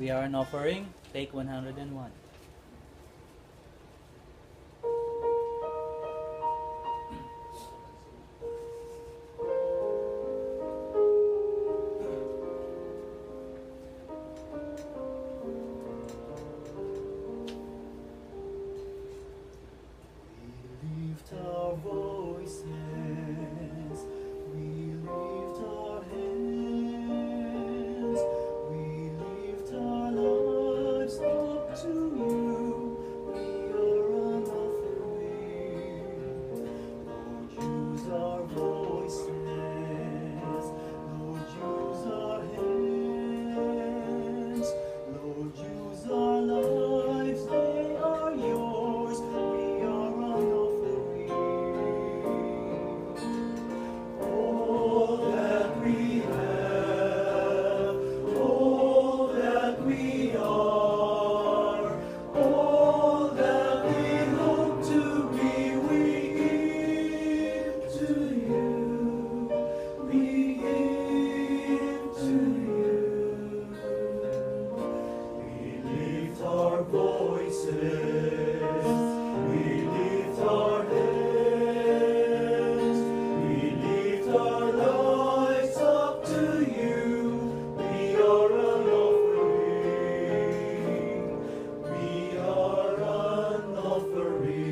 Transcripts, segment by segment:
We are an offering. Take 101. Lift our voices, we lift our hands, we lift our lives up to you. We are an offering. Lord, use our voices. Lord, use our hands. Lord, use our lives. They are yours. We are an offering. All that we have, all that we are, all that we hope to be, we give to you. We give to you. We lift our voices, we lift our hands, we lift our lives up to you. We are an offering, we are an offering.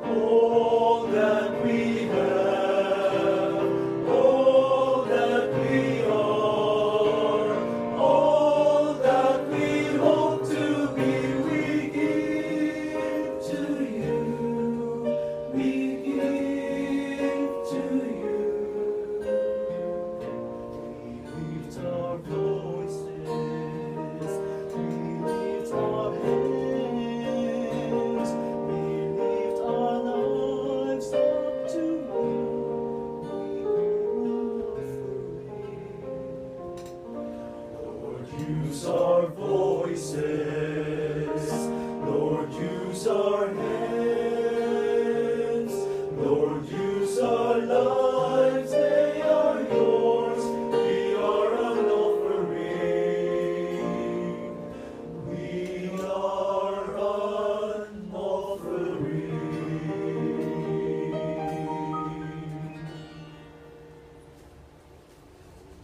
All that we have, all that we are, all that we hope to be, we give to you. We give to you. We lift our voices, we lift our hands, we lift our lives up to you. Lord, use our voices, Lord, use our hands.